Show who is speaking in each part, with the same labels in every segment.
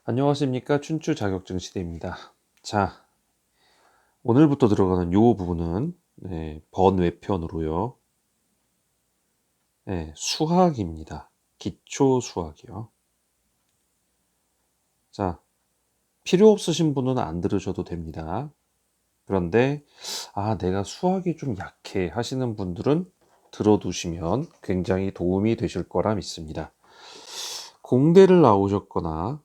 Speaker 1: 안녕하십니까. 춘추 자격증 시대입니다. 자, 오늘부터 들어가는 요 부분은 번외편으로요. 수학입니다. 기초 수학이요. 자, 필요 없으신 분은 안 들으셔도 됩니다. 그런데 내가 수학이 좀 약해 하시는 분들은 들어두시면 굉장히 도움이 되실 거라 믿습니다. 공대를 나오셨거나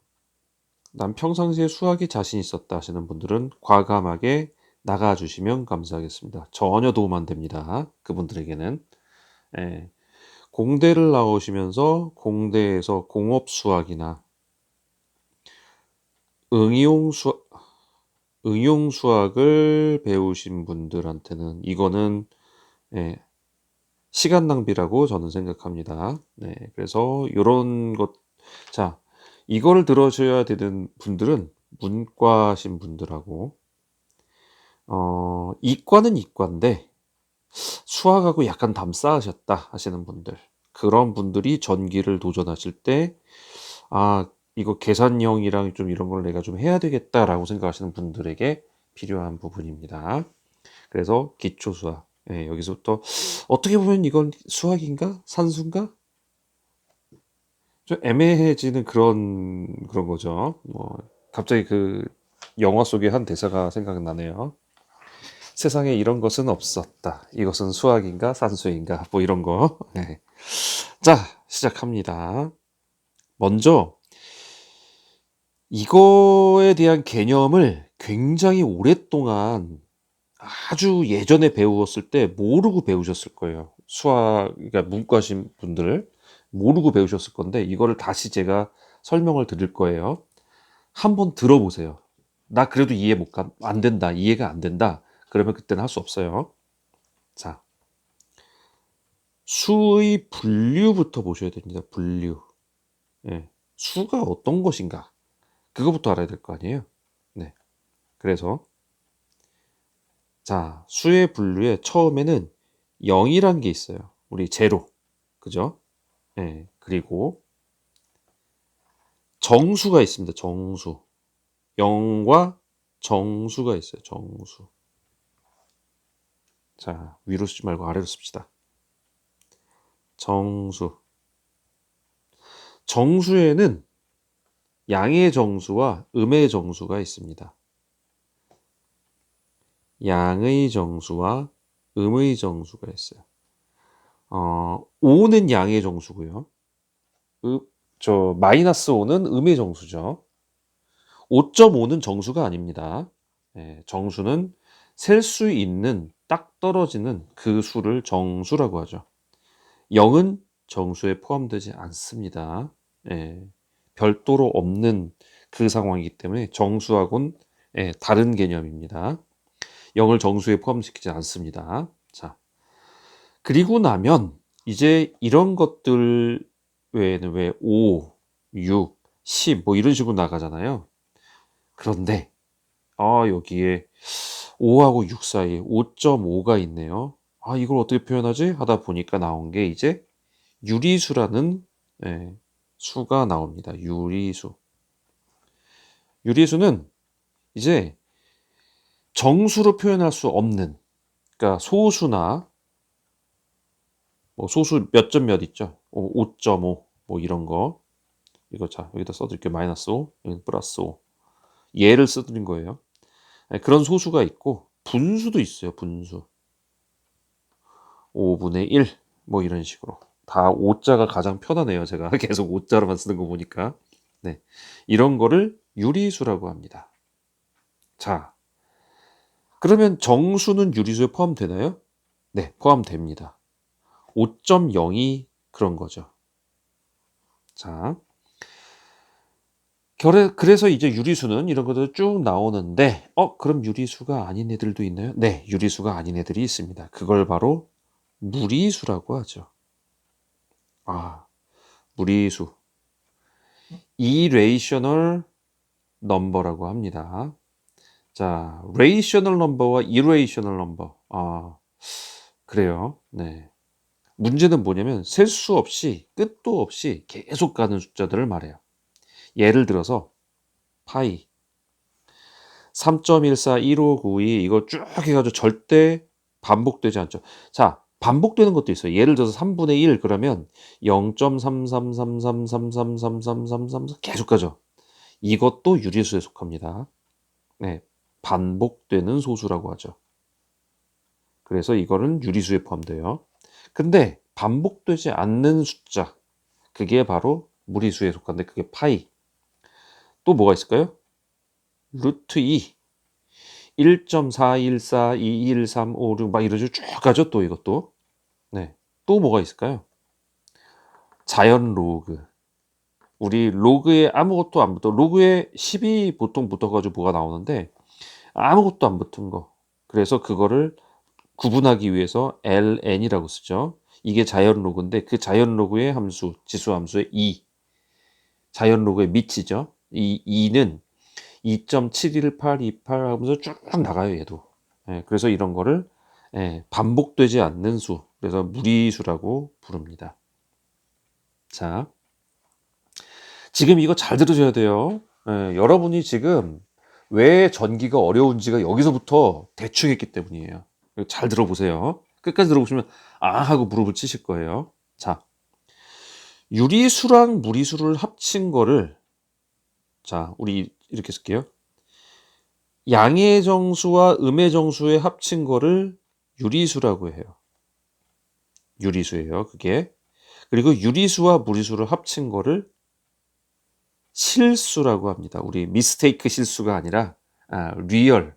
Speaker 1: 난 평상시에 수학에 자신 있었다 하시는 분들은 과감하게 나가주시면 감사하겠습니다. 전혀 도움 안 됩니다. 그분들에게는. 예, 공대를 나오시면서 공대에서 공업 수학이나 응용 수학, 응용 수학을 배우신 분들한테는 이거는 예, 시간 낭비라고 저는 생각합니다. 네, 그래서 이런 것, 자, 이거를 들으셔야 되는 분들은 문과신 분들하고 이과는 이과인데 수학하고 약간 담쌓으셨다 하시는 분들, 그런 분들이 전기를 도전하실 때 이거 계산형이랑 좀 이런 걸 내가 좀 해야 되겠다라고 생각하시는 분들에게 필요한 부분입니다. 그래서 기초 수학. 여기서부터 어떻게 보면 이건 수학인가? 산수인가? 좀 애매해지는 그런 거죠. 갑자기 그 영화 속의 한 대사가 생각나네요. 세상에 이런 것은 없었다. 이것은 수학인가 산수인가 뭐 이런 거. 네. 자, 시작합니다. 먼저 이거에 대한 개념을 굉장히 오랫동안 아주 예전에 배웠을 때 모르고 배우셨을 거예요. 수학, 그러니까 문과신 분들 모르고 배우셨을 건데 이거를 다시 제가 설명을 드릴 거예요. 한번 들어보세요. 나 그래도 안 된다. 이해가 안 된다. 그러면 그때는 할 수 없어요. 자, 수의 분류부터 보셔야 됩니다. 분류. 수가 어떤 것인가? 그거부터 알아야 될 거 아니에요? 네. 그래서 자, 수의 분류에 처음에는 0이란 게 있어요. 우리 제로. 그죠? 그리고 정수가 있습니다. 정수. 0과 정수가 있어요. 정수. 자, 위로 쓰지 말고 아래로 씁시다. 정수. 정수에는 양의 정수와 음의 정수가 있습니다. 양의 정수와 음의 정수가 있어요. 5는 양의 정수고요. 마이너스 5는 음의 정수죠. 5.5는 정수가 아닙니다. 정수는 셀 수 있는 딱 떨어지는 그 수를 정수라고 하죠. 0은 정수에 포함되지 않습니다. 별도로 없는 그 상황이기 때문에 정수하고는 다른 개념입니다. 0을 정수에 포함시키지 않습니다. 자, 그리고 나면 이제 이런 것들 외에는 왜 5, 6, 10 뭐 이런 식으로 나가잖아요. 그런데 여기에 5하고 6 사이에 5.5가 있네요. 이걸 어떻게 표현하지? 하다 보니까 나온 게 이제 유리수라는 수가 나옵니다. 유리수. 유리수는 이제 정수로 표현할 수 없는, 그러니까 소수나 소수 몇 점 몇 있죠. 5.5 뭐 이런 거. 이거 자 여기다 써드릴게요. 마이너스 5, 여기 플러스 5. 얘를 써드린 거예요. 그런 소수가 있고 분수도 있어요. 분수. 5분의 1 뭐 이런 식으로. 다 5자가 가장 편하네요. 제가 계속 5자로만 쓰는 거 보니까. 네, 이런 거를 유리수라고 합니다. 자, 그러면 정수는 유리수에 포함되나요? 네, 포함됩니다. 5.0이 그런 거죠. 자, 그래서 이제 유리수는 이런 것들 쭉 나오는데, 그럼 유리수가 아닌 애들도 있나요? 네, 유리수가 아닌 애들이 있습니다. 그걸 바로 무리수라고 하죠. 무리수. irrational number라고 합니다. 자, rational number와 irrational number. 그래요. 네. 문제는 뭐냐면 셀 수 없이 끝도 없이 계속 가는 숫자들을 말해요. 예를 들어서 파이 3.141592 이거 쭉 해가지고 절대 반복되지 않죠. 자, 반복되는 것도 있어요. 예를 들어서 3분의 1 그러면 0.3333333333 계속 가죠. 이것도 유리수에 속합니다. 네, 반복되는 소수라고 하죠. 그래서 이거는 유리수에 포함돼요. 근데 반복되지 않는 숫자, 그게 바로 무리수에 속한데 그게 파이. 또 뭐가 있을까요? 루트 2, 1.414213556 막 이러죠. 쭉 가죠. 또 이것도. 네. 또 뭐가 있을까요? 자연 로그. 우리 로그에 아무것도 안 붙어. 로그에 10이 보통 붙어가지고 뭐가 나오는데 아무것도 안 붙은 거. 그래서 그거를 구분하기 위해서 ln이라고 쓰죠. 이게 자연 로그인데 그 자연 로그의 함수, 지수 함수의 2. 자연 로그의 밑이죠. 이 2는 2.71828 하면서 쭉 나가요, 얘도. 예, 그래서 이런 거를 반복되지 않는 수, 그래서 무리수라고 부릅니다. 자, 지금 이거 잘 들으셔야 돼요. 여러분이 지금 왜 전기가 어려운지가 여기서부터 대충 했기 때문이에요. 잘 들어보세요. 끝까지 들어보시면 아 하고 무릎을 치실 거예요. 자, 유리수랑 무리수를 합친 거를 자, 우리 이렇게 쓸게요. 양의 정수와 음의 정수의 합친 거를 유리수라고 해요. 유리수예요, 그게. 그리고 유리수와 무리수를 합친 거를 실수라고 합니다. 우리 미스테이크 실수가 아니라 리얼.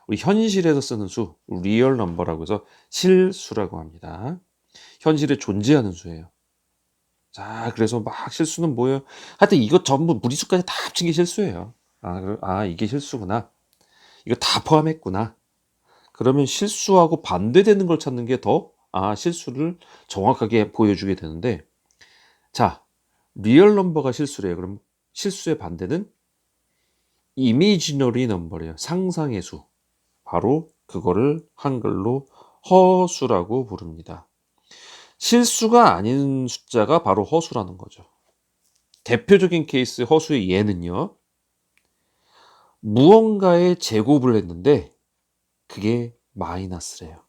Speaker 1: 우리 현실에서 쓰는 수, 리얼 넘버라고 해서 실수라고 합니다. 현실에 존재하는 수예요. 자, 그래서 막 실수는 뭐예요? 하여튼 이거 전부 무리수까지 다 합친 게 실수예요. 이게 실수구나. 이거 다 포함했구나. 그러면 실수하고 반대되는 걸 찾는 게 더 실수를 정확하게 보여주게 되는데 자, 리얼 넘버가 실수래요. 그럼 실수의 반대는 이미지너리 넘버래요. 상상의 수. 바로 그거를 한글로 허수라고 부릅니다. 실수가 아닌 숫자가 바로 허수라는 거죠. 대표적인 케이스 허수의 예는요. 무언가의 제곱을 했는데 그게 마이너스래요.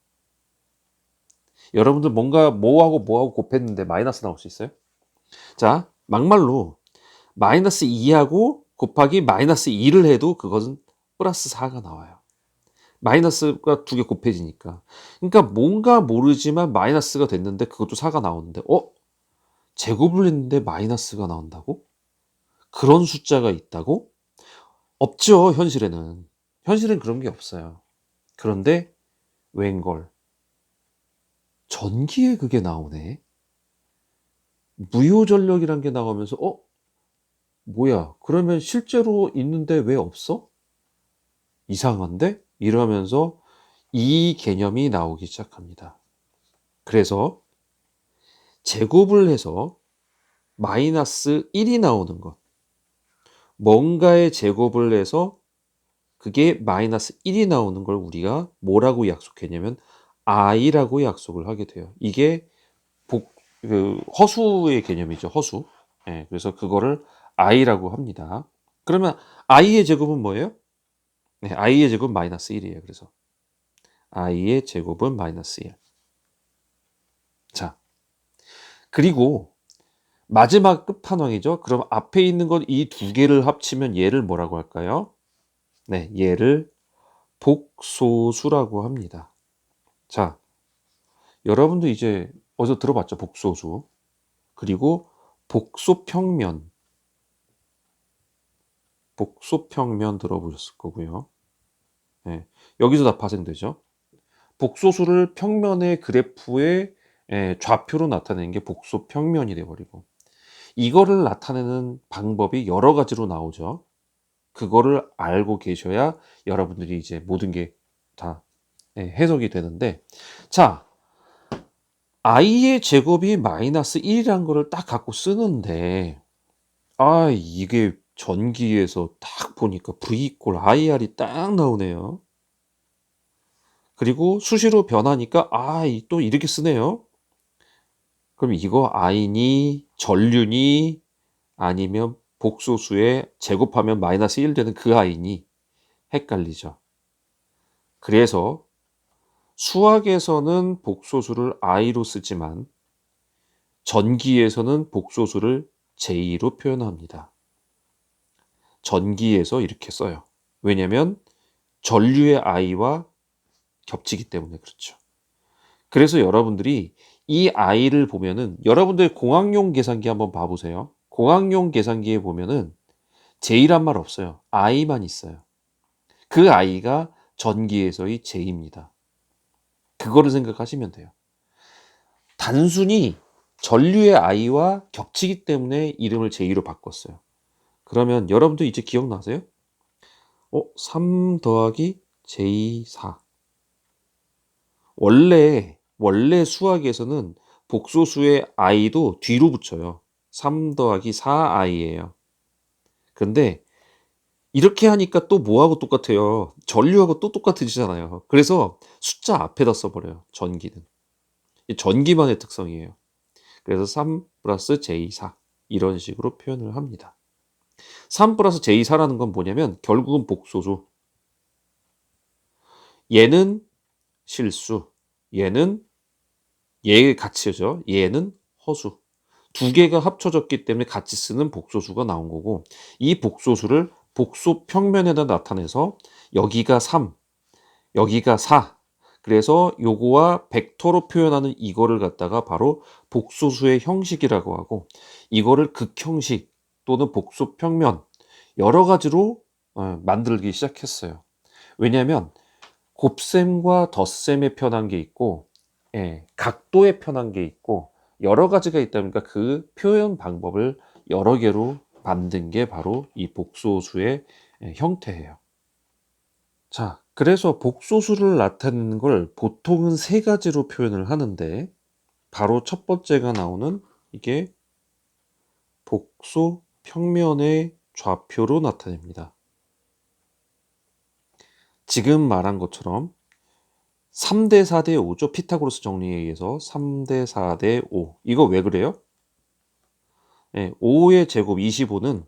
Speaker 1: 여러분들 뭔가 뭐하고 곱했는데 마이너스 나올 수 있어요? 자, 막말로 마이너스 2하고 곱하기 마이너스 2를 해도 그것은 플러스 4가 나와요. 마이너스가 두 개 곱해지니까. 그러니까 뭔가 모르지만 마이너스가 됐는데 그것도 4가 나오는데 제곱을 했는데 마이너스가 나온다고? 그런 숫자가 있다고? 없죠, 현실에는. 현실엔 그런 게 없어요. 그런데 웬걸 전기에 그게 나오네. 무효전력이란 게 나오면서 뭐야? 그러면 실제로 있는데 왜 없어? 이상한데? 이러면서 이 개념이 나오기 시작합니다. 그래서 제곱을 해서 마이너스 1이 나오는 것. 뭔가의 제곱을 해서 그게 마이너스 1이 나오는 걸 우리가 뭐라고 약속했냐면 i라고 약속을 하게 돼요. 이게 허수의 개념이죠. 허수. 예, 그래서 그거를 i라고 합니다. 그러면 i의 제곱은 뭐예요? 네, i의 제곱 마이너스 1이에요. 그래서 i의 제곱은 마이너스 1. 자, 그리고 마지막 끝판왕이죠. 그럼 앞에 있는 것 이 두 개를 합치면 얘를 뭐라고 할까요? 네, 얘를 복소수라고 합니다. 자, 여러분도 이제 어디서 들어봤죠? 복소수. 그리고 복소평면. 복소평면 들어보셨을 거고요. 네, 여기서 다 파생되죠. 복소수를 평면의 그래프의 좌표로 나타내는 게 복소평면이 돼버리고 이거를 나타내는 방법이 여러 가지로 나오죠. 그거를 알고 계셔야 여러분들이 이제 모든 게 다 해석이 되는데 자, i의 제곱이 마이너스 1이라는 거를 딱 갖고 쓰는데 이게 전기에서 딱 보니까 V 이퀄 IR이 딱 나오네요. 그리고 수시로 변하니까 또 이렇게 쓰네요. 그럼 이거 I니 전류니 아니면 복소수에 제곱하면 마이너스 1 되는 그 i니 헷갈리죠. 그래서 수학에서는 복소수를 i로 쓰지만 전기에서는 복소수를 j로 표현합니다. 전기에서 이렇게 써요. 왜냐하면 전류의 i와 겹치기 때문에 그렇죠. 그래서 여러분들이 이 i를 보면은 여러분들 공학용 계산기 한번 봐보세요. 공학용 계산기에 보면은 j란 말 없어요. i만 있어요. 그 i가 전기에서의 j입니다. 그거를 생각하시면 돼요. 단순히 전류의 i와 겹치기 때문에 이름을 j로 바꿨어요. 그러면 여러분들 이제 기억나세요? 3 더하기 j4. 원래 수학에서는 복소수의 i도 뒤로 붙여요. 3 더하기 4i예요. 근데 이렇게 하니까 또 뭐하고 똑같아요? 전류하고 또 똑같아지잖아요. 그래서 숫자 앞에다 써버려요. 전기는. 전기만의 특성이에요. 그래서 3 플러스 j4 이런 식으로 표현을 합니다. 3 플러스 j4라는 건 뭐냐면 결국은 복소수. 얘는 실수, 얘는 얘의 가치죠. 얘는 허수. 두 개가 합쳐졌기 때문에 같이 쓰는 복소수가 나온 거고 이 복소수를 복소 평면에다 나타내서 여기가 3, 여기가 4. 그래서 요거와 벡터로 표현하는 이거를 갖다가 바로 복소수의 형식이라고 하고 이거를 극형식 또는 복소 평면 여러 가지로 만들기 시작했어요. 왜냐하면 곱셈과 덧셈에 편한 게 있고 각도에 편한 게 있고 여러 가지가 있다 보니까 그 표현 방법을 여러 개로 만든 게 바로 이 복소수의 형태예요. 자, 그래서 복소수를 나타내는 걸 보통은 세 가지로 표현을 하는데 바로 첫 번째가 나오는 이게 복소 평면의 좌표로 나타냅니다. 지금 말한 것처럼 3대 4대 5죠. 피타고라스 정리에 의해서 3대 4대 5. 이거 왜 그래요? 5의 제곱 25는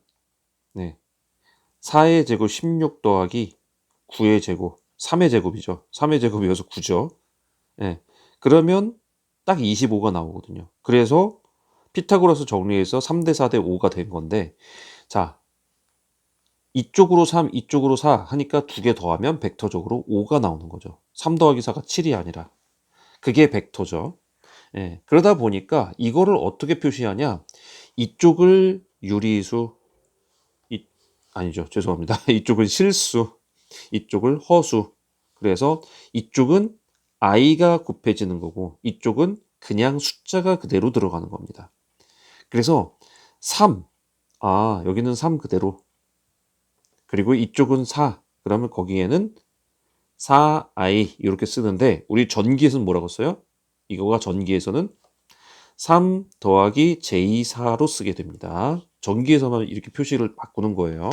Speaker 1: 4의 제곱 16 더하기 9의 제곱 3의 제곱이죠. 3의 제곱이어서 9죠. 그러면 딱 25가 나오거든요. 그래서 피타고라스 정리에서 3대 4대 5가 된 건데 자, 이쪽으로 3, 이쪽으로 4 하니까 두 개 더하면 벡터적으로 5가 나오는 거죠. 3 더하기 4가 7이 아니라. 그게 벡터죠. 그러다 보니까 이거를 어떻게 표시하냐. 이쪽을 유리수, 아니죠. 죄송합니다. 이쪽은 실수, 이쪽을 허수. 그래서 이쪽은 i가 곱해지는 거고 이쪽은 그냥 숫자가 그대로 들어가는 겁니다. 그래서 3, 여기는 3 그대로. 그리고 이쪽은 4, 그러면 거기에는 4i 이렇게 쓰는데 우리 전기에서는 뭐라고 써요? 이거가 전기에서는 3 더하기 j4로 쓰게 됩니다. 전기에서만 이렇게 표시를 바꾸는 거예요.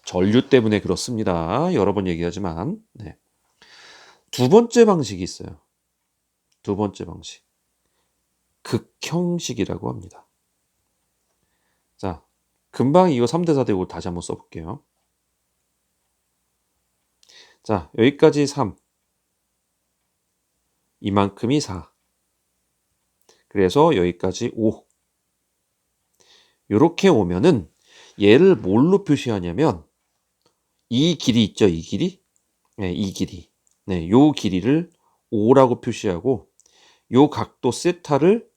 Speaker 1: 전류 때문에 그렇습니다. 여러 번 얘기하지만. 두 번째 방식이 있어요. 두 번째 방식. 극형식이라고 합니다. 자, 금방 이거 3대 4대 5 다시 한번 써볼게요. 자, 여기까지 3. 이만큼이 4. 그래서 여기까지 5. 이렇게 오면은 얘를 뭘로 표시하냐면 이 길이 있죠, 이 길이? 이 길이. 요 길이를 5라고 표시하고 요 각도 세타를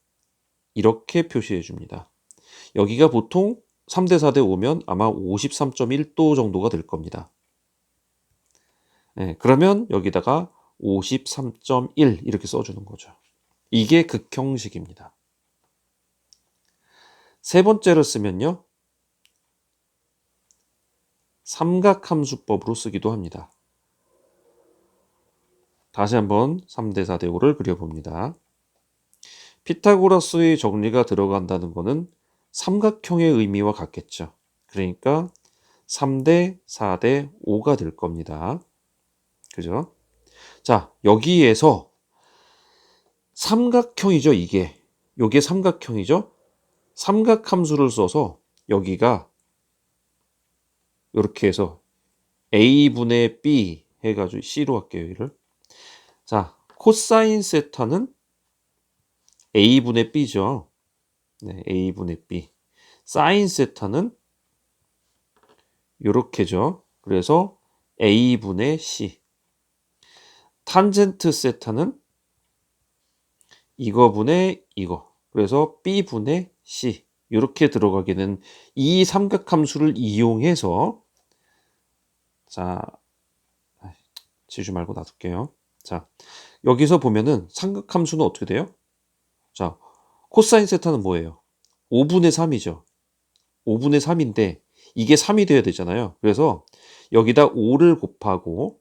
Speaker 1: 이렇게 표시해 줍니다. 여기가 보통 3대 4대 5면 아마 53.1도 정도가 될 겁니다. 그러면 여기다가 53.1 이렇게 써주는 거죠. 이게 극형식입니다. 세 번째로 쓰면요. 삼각함수법으로 쓰기도 합니다. 다시 한번 3대 4대 5를 그려봅니다. 피타고라스의 정리가 들어간다는 것은 삼각형의 의미와 같겠죠. 그러니까 3대 4대 5가 될 겁니다. 그죠? 자, 여기에서 삼각형이죠, 이게. 요게 삼각형이죠? 삼각함수를 써서 여기가 요렇게 해서 a분의 b 해가지고 c로 할게요. 얘를. 자, 코사인 세타는 a분의 b죠. 네, a분의 b. 사인 세타는 요렇게죠. 그래서 a분의 c. 탄젠트 세타는 이거분의 이거. 그래서 b분의 c. 이렇게 들어가게 된 이 삼각함수를 이용해서 자, 지우지 말고 놔둘게요. 자, 여기서 보면은 삼각함수는 어떻게 돼요? 자, 코사인 세타는 뭐예요? 5분의 3이죠. 5분의 3인데 이게 3이 돼야 되잖아요. 그래서 여기다 5를 곱하고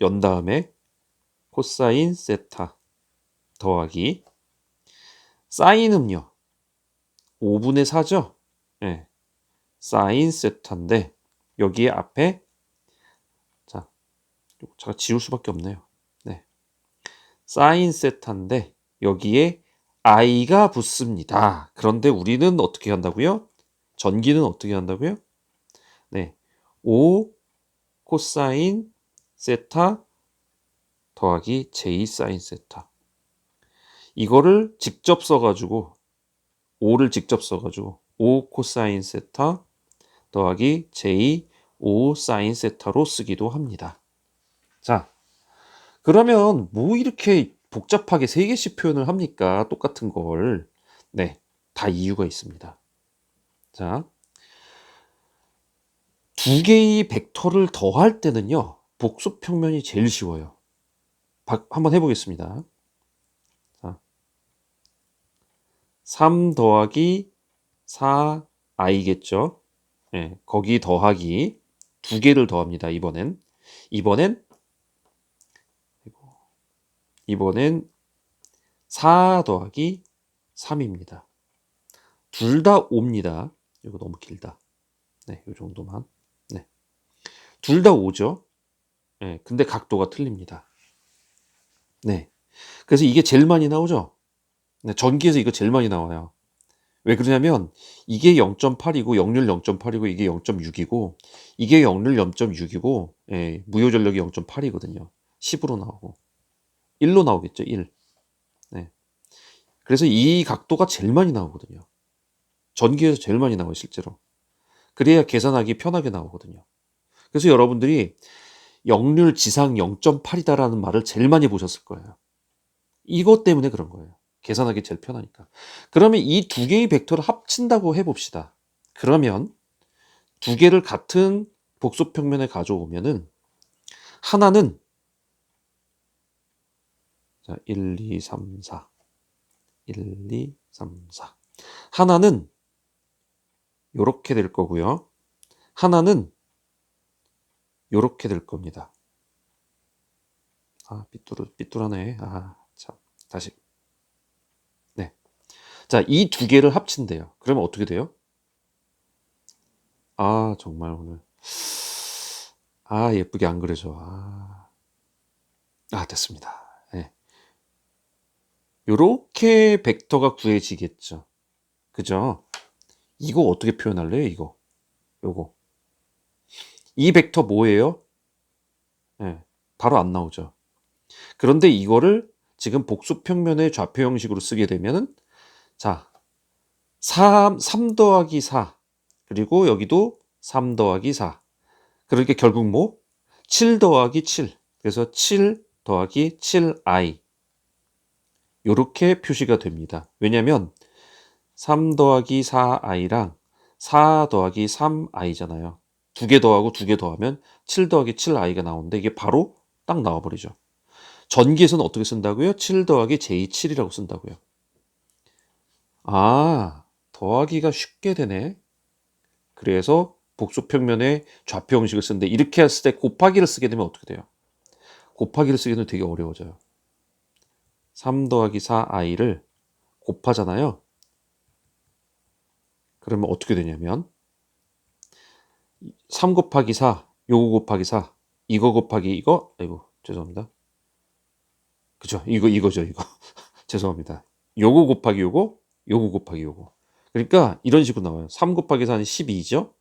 Speaker 1: 연 다음에 코사인 세타 더하기 사인은요. 5분의 4죠? 네. 사인 세타인데 여기에 앞에 자, 제가 지울 수밖에 없네요. 네. 사인 세타인데 여기에 i가 붙습니다. 그런데 우리는 어떻게 한다고요? 전기는 어떻게 한다고요? 네. 5 코사인 세타 더하기 j 사인 세타. 이거를 직접 써가지고 5를 직접 써가지고 5 코사인 세타 더하기 j 5 사인 세타로 쓰기도 합니다. 자, 그러면 뭐 이렇게 복잡하게 3개씩 표현을 합니까? 똑같은 걸. 네, 다 이유가 있습니다. 자, 2개의 벡터를 더할 때는요. 복수평면이 제일 쉬워요. 한번 해보겠습니다. 자, 3 더하기 4i겠죠. 네, 거기 더하기 2개를 더합니다. 이번엔 4 더하기 3입니다. 둘 다 5입니다. 이거 너무 길다. 네, 이 정도만. 네. 둘 다 5죠. 네, 근데 각도가 틀립니다. 네. 그래서 이게 제일 많이 나오죠. 네, 전기에서 이거 제일 많이 나와요. 왜 그러냐면 이게 0.8이고 역률 0.8이고 이게 0.6이고 이게 역률 0.6이고 예, 무효 전력이 0.8이거든요. 10으로 나오고 1로 나오겠죠. 1. 네. 그래서 이 각도가 제일 많이 나오거든요. 전기에서 제일 많이 나와요, 실제로. 그래야 계산하기 편하게 나오거든요. 그래서 여러분들이 역률 지상 0.8이다라는 말을 제일 많이 보셨을 거예요. 이것 때문에 그런 거예요. 계산하기 제일 편하니까. 그러면 이 2개의 벡터를 합친다고 해봅시다. 그러면 2개를 같은 복소평면에 가져오면은 하나는 자, 1, 2, 3, 4 1, 2, 3, 4 하나는 요렇게 될 거고요. 하나는 요렇게 될 겁니다. 아, 삐뚤하네. 아, 참. 다시. 네. 자, 이 2개를 합친대요. 그러면 어떻게 돼요? 아, 정말 오늘. 아, 예쁘게 안 그려져. 됐습니다. 네. 요렇게 벡터가 구해지겠죠. 그죠? 이거 어떻게 표현할래요? 이거. 요거. 이 벡터 뭐예요? 네. 바로 안 나오죠. 그런데 이거를 지금 복수평면의 좌표 형식으로 쓰게 되면은 자, 3 더하기 4 그리고 여기도 3 더하기 4 그러니까 결국 뭐? 7 더하기 7 그래서 7 더하기 7i 요렇게 표시가 됩니다. 왜냐면 3 더하기 4i랑 4 더하기 3i잖아요. 2개 더하고 2개 더하면 7 더하기 7i가 나오는데 이게 바로 딱 나와버리죠. 전기에서는 어떻게 쓴다고요? 7 더하기 j7이라고 쓴다고요. 아, 더하기가 쉽게 되네. 그래서 복수평면의 좌표 형식을 쓰는데 이렇게 했을 때 곱하기를 쓰게 되면 어떻게 돼요? 곱하기를 쓰게 되면 되게 어려워져요. 3 더하기 4i를 곱하잖아요. 그러면 어떻게 되냐면 3 곱하기 4, 요거 곱하기 4, 이거 곱하기 이거, 아이고 죄송합니다. 그죠? 이거죠, 이거. 죄송합니다. 요거 곱하기 요거, 요거 곱하기 요거. 그러니까 이런 식으로 나와요. 3 곱하기 4는 12죠?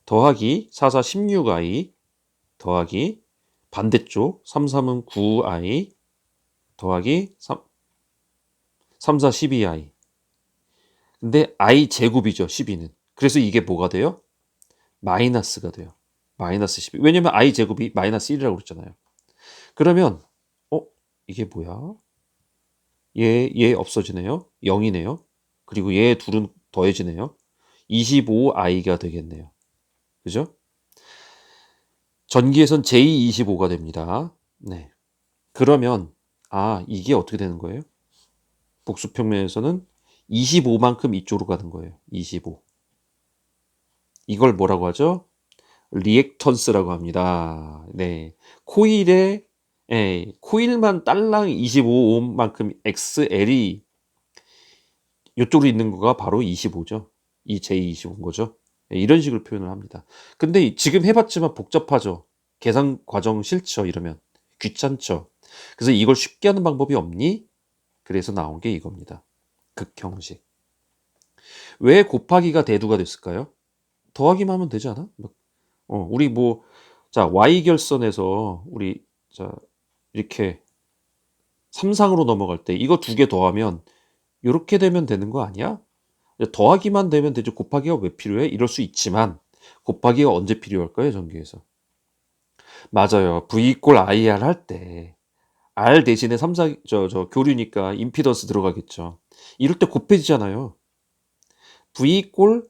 Speaker 1: 더하기 4, 4, 16i 더하기 반대쪽 3, 3은 9i 더하기 3, 4, 12i. 근데 i 제곱이죠, 12는. 그래서 이게 뭐가 돼요? 마이너스가 돼요. 마이너스 12. 왜냐면 i 제곱이 마이너스 1이라고 그랬잖아요. 그러면 이게 뭐야? 얘 없어지네요. 0이네요. 그리고 얘 둘은 더해지네요. 25i가 되겠네요. 그죠? 전기에선 J25가 됩니다. 네. 그러면 이게 어떻게 되는 거예요? 복수평면에서는 25만큼 이쪽으로 가는 거예요. 25. 이걸 뭐라고 하죠? 리액턴스라고 합니다. 네. 코일에 코일만 딸랑 25옴만큼 XL이 이쪽으로 있는 거가 바로 25죠. 이 J25인 거죠. 이런 식으로 표현을 합니다. 근데 지금 해봤지만 복잡하죠. 계산 과정 싫죠, 이러면. 귀찮죠. 그래서 이걸 쉽게 하는 방법이 없니? 그래서 나온 게 이겁니다. 극형식. 왜 곱하기가 대두가 됐을까요? 더하기만 하면 되지 않아? 우리 자, Y결선에서 우리, 자, 이렇게 삼상으로 넘어갈 때 이거 두 개 더하면 이렇게 되면 되는 거 아니야? 더하기만 되면 되죠. 곱하기가 왜 필요해? 이럴 수 있지만 곱하기가 언제 필요할까요? 전기에서. 맞아요. V 꼴 IR 할 때 R 대신에 교류니까 임피던스 들어가겠죠. 이럴 때 곱해지잖아요. V 꼴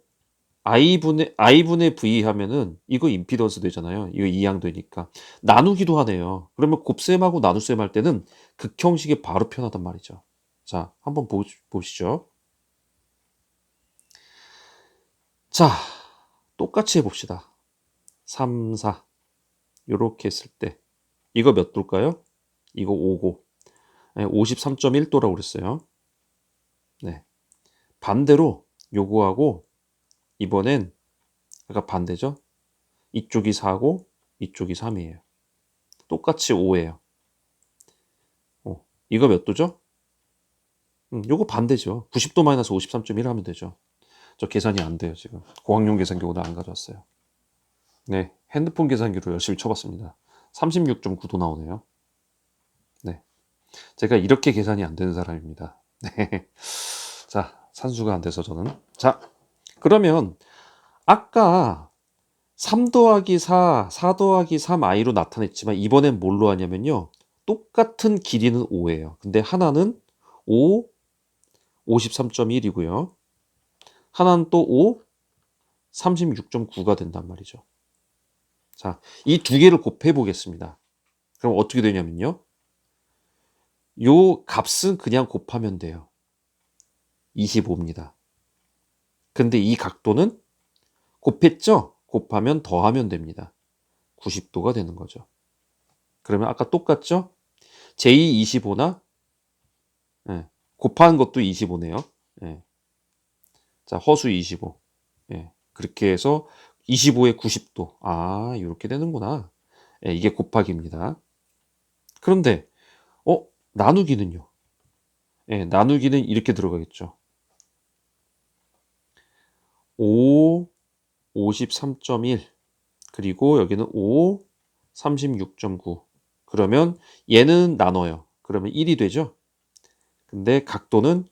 Speaker 1: I분의 V 하면은 이거 임피던스 되잖아요. 이거 이항되니까. 나누기도 하네요. 그러면 곱셈하고 나눗셈 할 때는 극형식이 바로 표현하단 말이죠. 자, 한번 보시죠. 자, 똑같이 해봅시다. 3, 4 요렇게 했을 때 이거 몇 도일까요? 이거 5고 53.1도라고 그랬어요. 네. 반대로 요거하고 이번엔 아까 반대죠? 이쪽이 4고 이쪽이 3이에요. 똑같이 5예요. 이거 몇 도죠? 요거 반대죠. 90도 마이너스 53.1 하면 되죠. 저 계산이 안 돼요, 지금. 고학용 계산기 오늘 안 가져왔어요. 네, 핸드폰 계산기로 열심히 쳐봤습니다. 36.9도 나오네요. 네, 제가 이렇게 계산이 안 되는 사람입니다. 네. 자, 산수가 안 돼서 저는. 자, 그러면 아까 3 더하기 4, 4 더하기 3i로 나타냈지만 이번엔 뭘로 하냐면요. 똑같은 길이는 5예요. 근데 하나는 5, 53.1이고요. 하나는 또 5, 36.9가 된단 말이죠. 자, 이 두 개를 곱해 보겠습니다. 그럼 어떻게 되냐면요. 요 값은 그냥 곱하면 돼요. 25입니다. 근데 이 각도는 곱했죠? 곱하면 더하면 됩니다. 90도가 되는 거죠. 그러면 아까 똑같죠? J25나 곱한 것도 25네요. 자, 허수 25. 그렇게 해서 25에 90도. 이렇게 되는구나. 이게 곱하기입니다. 그런데 나누기는요? 나누기는 이렇게 들어가겠죠. 5, 53.1 그리고 여기는 5, 36.9 그러면 얘는 나눠요. 그러면 1이 되죠. 근데 각도는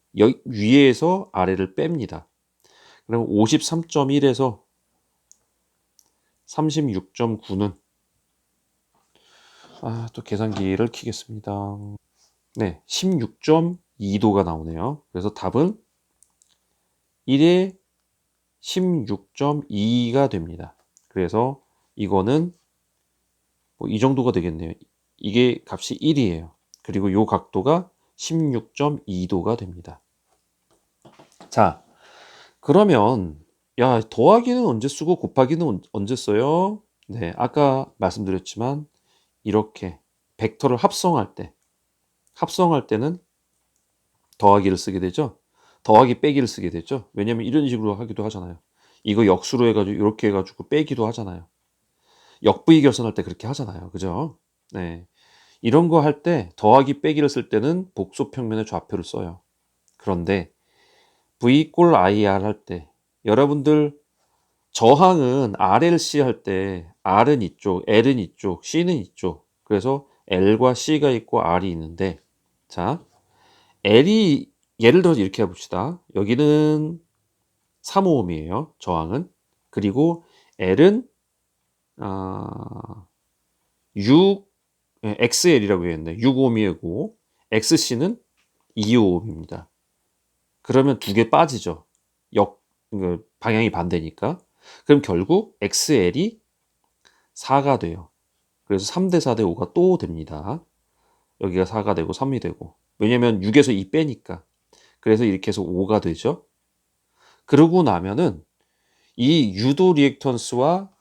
Speaker 1: 위에서 아래를 뺍니다. 그럼 53.1에서 36.9는 또 계산기를 켜겠습니다. 네, 16.2도가 나오네요. 그래서 답은 1에 16.2가 됩니다. 그래서 이거는 이 정도가 되겠네요. 이게 값이 1이에요. 그리고 요 각도가 16.2도가 됩니다. 자, 그러면 더하기는 언제 쓰고 곱하기는 언제 써요? 네, 아까 말씀드렸지만 이렇게 벡터를 합성할 때는 더하기를 쓰게 되죠. 더하기 빼기를 쓰게 되죠. 왜냐면 이런 식으로 하기도 하잖아요. 이거 역수로 해가지고 이렇게 해가지고 빼기도 하잖아요. 역부위 결선할 때 그렇게 하잖아요. 그죠? 네. 이런 거 할 때 더하기 빼기를 쓸 때는 복소 평면의 좌표를 써요. 그런데 V 꼴 IR 할 때 여러분들 저항은 RLC 할 때 R은 이쪽, L은 이쪽, C는 이쪽. 그래서 L과 C가 있고 R이 있는데, 자, L이 예를 들어서 이렇게 해봅시다. 여기는 3오음이에요. 저항은. 그리고 L은 6 XL이라고 했네. 6오음이고 XC는 2오음입니다. 그러면 두 개 빠지죠. 방향이 반대니까. 그럼 결국 XL이 4가 돼요. 그래서 3대 4대 5가 또 됩니다. 여기가 4가 되고 3이 되고. 왜냐면 6에서 2 빼니까. 그래서 이렇게 해서 5가 되죠. 그러고 나면은 이 유도 리액턴스와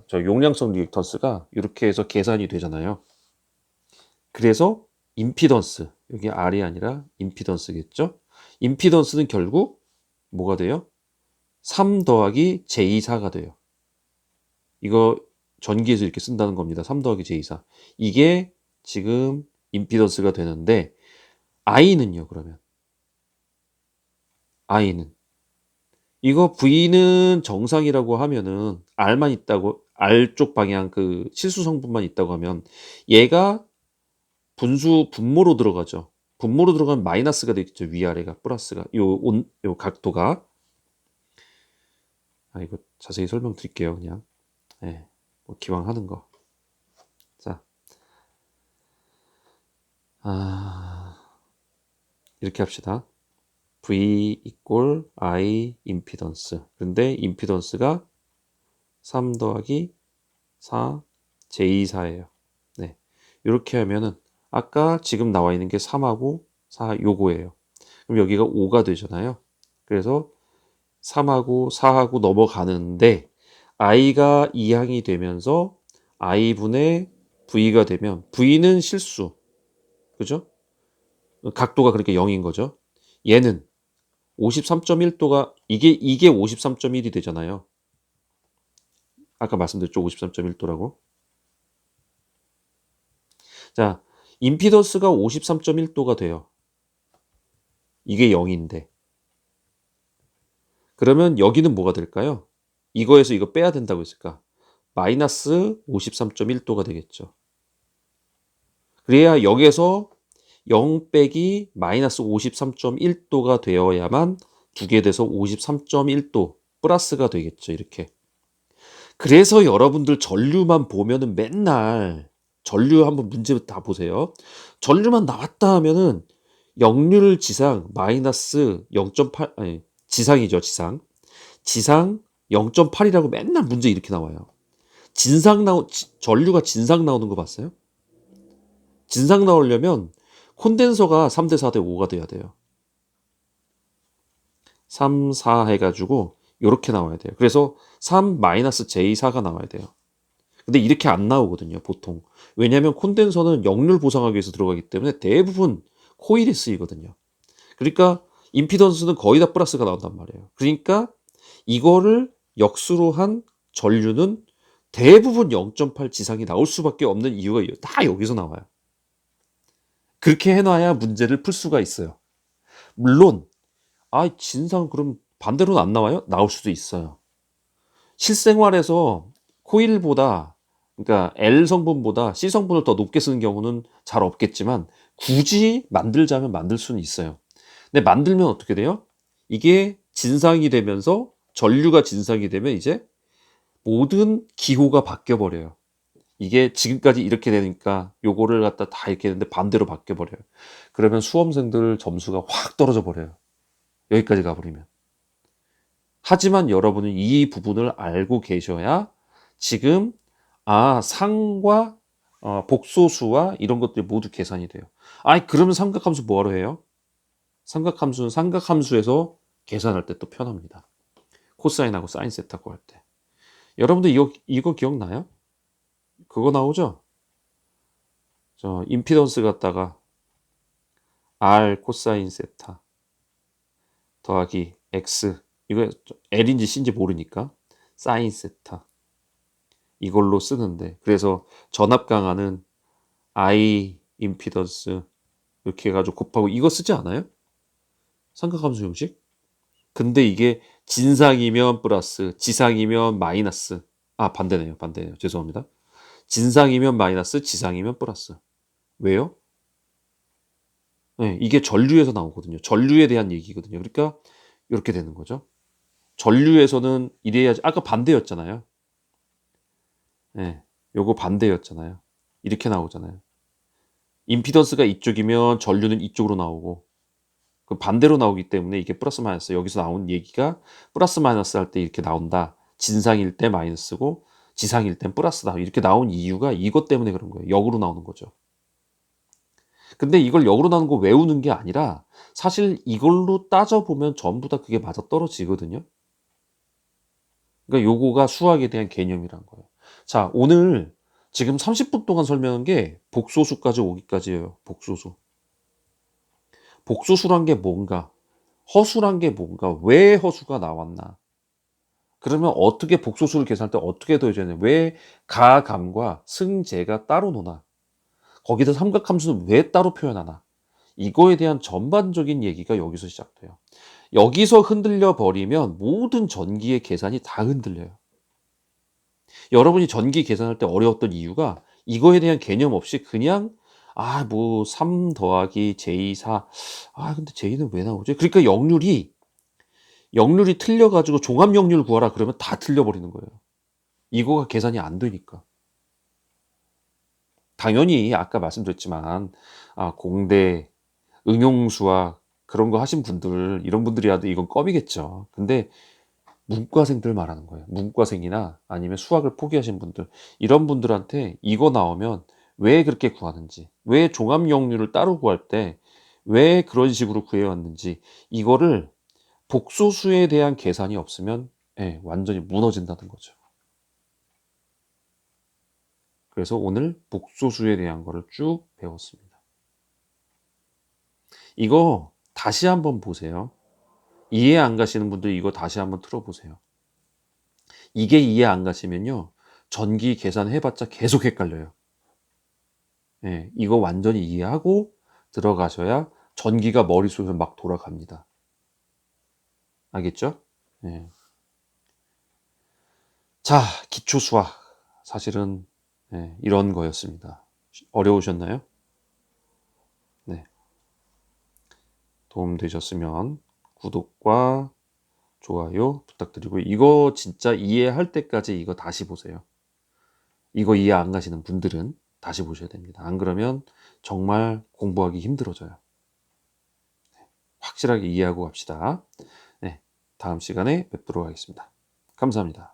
Speaker 1: 저 용량성 리액턴스가 이렇게 해서 계산이 되잖아요. 그래서 임피던스, 여기 R이 아니라 임피던스겠죠? 임피던스는 결국 뭐가 돼요? 3 더하기 J4가 돼요. 이거 전기에서 이렇게 쓴다는 겁니다. 3 더하기 J4. 이게 지금 임피던스가 되는데 I는요, 그러면? I는 이거 V는 정상이라고 하면은 R만 있다고 R 쪽 방향 그 실수 성분만 있다고 하면 얘가 분모로 들어가죠. 분모로 들어가면 마이너스가 되겠죠. 위아래가 플러스가 요 각도가 이거 자세히 설명드릴게요. 그냥 뭐 기왕 하는 거. 자, 이렇게 합시다. V 이꼴 I 임피던스. 근데 임피던스가 3 더하기 4 J4예요. 네. 이렇게 하면은 아까 지금 나와 있는 게 3하고 4 요거예요. 그럼 여기가 5가 되잖아요. 그래서 3하고 4하고 넘어가는데 I가 2항이 되면서 I분의 V가 되면 V는 실수. 그죠? 각도가 그렇게 0인 거죠. 얘는 53.1도가 이게 53.1이 되잖아요. 아까 말씀드렸죠. 53.1도라고. 자, 임피던스가 53.1도가 돼요. 이게 0인데. 그러면 여기는 뭐가 될까요? 이거에서 이거 빼야 된다고 했을까? 마이너스 53.1도가 되겠죠. 그래야 여기에서 0 빼기 마이너스 53.1도가 되어야만 두 개 돼서 53.1도 플러스가 되겠죠. 이렇게. 그래서 여러분들 전류만 보면은 맨날 전류 한번 문제 다 보세요. 전류만 나왔다 하면은 역률 지상 마이너스 0.8 아니 지상이죠. 지상 0.8이라고 맨날 문제 이렇게 나와요. 전류가 진상 나오는 거 봤어요? 진상 나오려면 콘덴서가 3대 4대 5가 돼야 돼요. 3, 4 해가지고 이렇게 나와야 돼요. 그래서 3 마이너스 J4가 나와야 돼요. 근데 이렇게 안 나오거든요, 보통. 왜냐하면 콘덴서는 역률 보상하기 위해서 들어가기 때문에 대부분 코일에 쓰이거든요. 그러니까 임피던스는 거의 다 플러스가 나온단 말이에요. 그러니까 이거를 역수로 한 전류는 대부분 0.8 지상이 나올 수밖에 없는 이유가 다 여기서 나와요. 그렇게 해놔야 문제를 풀 수가 있어요. 물론 진상 그럼 반대로는 안 나와요? 나올 수도 있어요. 실생활에서 코일보다 그러니까 L 성분보다 C 성분을 더 높게 쓰는 경우는 잘 없겠지만 굳이 만들자면 만들 수는 있어요. 근데 만들면 어떻게 돼요? 이게 진상이 되면서 전류가 진상이 되면 이제 모든 기호가 바뀌어 버려요. 이게 지금까지 이렇게 되니까 요거를 갖다 다 이렇게 했는데 반대로 바뀌어 버려요. 그러면 수험생들 점수가 확 떨어져 버려요. 여기까지 가버리면. 하지만 여러분은 이 부분을 알고 계셔야 지금 상과 복소수와 이런 것들이 모두 계산이 돼요. 그러면 삼각함수 뭐하러 해요? 삼각함수는 삼각함수에서 계산할 때 또 편합니다. 코사인하고 사인 세타고 할 때. 여러분들 이거 기억나요? 그거 나오죠? 임피던스 갖다가 R 코사인 세타 더하기 X 이거 L인지 C인지 모르니까 사인 세타 이걸로 쓰는데 그래서 전압 강하는 I 임피던스 이렇게 해가지고 곱하고 이거 쓰지 않아요? 삼각함수 형식? 근데 이게 진상이면 플러스, 지상이면 마이너스. 아, 반대네요. 반대네요. 죄송합니다. 진상이면 마이너스, 지상이면 플러스. 왜요? 예, 이게 전류에서 나오거든요. 전류에 대한 얘기거든요. 그러니까 요렇게 되는 거죠. 전류에서는 이래야지, 아까 반대였잖아요. 예. 요거 반대였잖아요. 이렇게 나오잖아요. 임피던스가 이쪽이면 전류는 이쪽으로 나오고, 그 반대로 나오기 때문에 이게 플러스 마이너스, 여기서 나온 얘기가 플러스 마이너스 할 때 이렇게 나온다. 진상일 때 마이너스고 지상일 땐 플러스다. 이렇게 나온 이유가 이것 때문에 그런 거예요. 역으로 나오는 거죠. 근데 이걸 역으로 나오는 거 외우는 게 아니라 사실 이걸로 따져보면 전부 다 그게 맞아떨어지거든요. 그러니까 요거가 수학에 대한 개념이란 거예요. 자, 오늘 지금 30분 동안 설명한 게 복소수까지 오기까지예요. 복소수. 복소수란 게 뭔가, 허수란 게 뭔가, 왜 허수가 나왔나. 그러면 어떻게 복소수를 계산할 때 어떻게 더해져야 되냐. 왜 가감과 승제가 따로 노나. 거기다 삼각함수는 왜 따로 표현하나. 이거에 대한 전반적인 얘기가 여기서 시작돼요. 여기서 흔들려 버리면 모든 전기의 계산이 다 흔들려요. 여러분이 전기 계산할 때 어려웠던 이유가 이거에 대한 개념 없이 그냥 뭐 3 더하기 J4, 근데 J는 왜 나오지? 그러니까 역률이 틀려 가지고 종합 역률 구하라 그러면 다 틀려 버리는 거예요. 이거가 계산이 안 되니까. 당연히 아까 말씀드렸지만 공대 응용수학 그런 거 하신 분들, 이런 분들이라도 이건 껌이겠죠. 근데 문과생들 말하는 거예요. 문과생이나 아니면 수학을 포기하신 분들, 이런 분들한테 이거 나오면 왜 그렇게 구하는지, 왜 종합역률을 따로 구할 때 왜 그런 식으로 구해왔는지, 이거를 복소수에 대한 계산이 없으면 완전히 무너진다는 거죠. 그래서 오늘 복소수에 대한 거를 쭉 배웠습니다. 이거 다시 한번 보세요. 이해 안 가시는 분들 이거 다시 한번 틀어보세요. 이게 이해 안 가시면요, 전기 계산해봤자 계속 헷갈려요. 이거 완전히 이해하고 들어가셔야 전기가 머릿속에서 막 돌아갑니다. 알겠죠? 예. 자, 기초 수학. 사실은 이런 거였습니다. 어려우셨나요? 네. 도움 되셨으면 구독과 좋아요 부탁드리고, 이거 진짜 이해할 때까지 이거 다시 보세요. 이거 이해 안 가시는 분들은 다시 보셔야 됩니다. 안 그러면 정말 공부하기 힘들어져요. 확실하게 이해하고 갑시다. 네, 다음 시간에 뵙도록 하겠습니다. 감사합니다.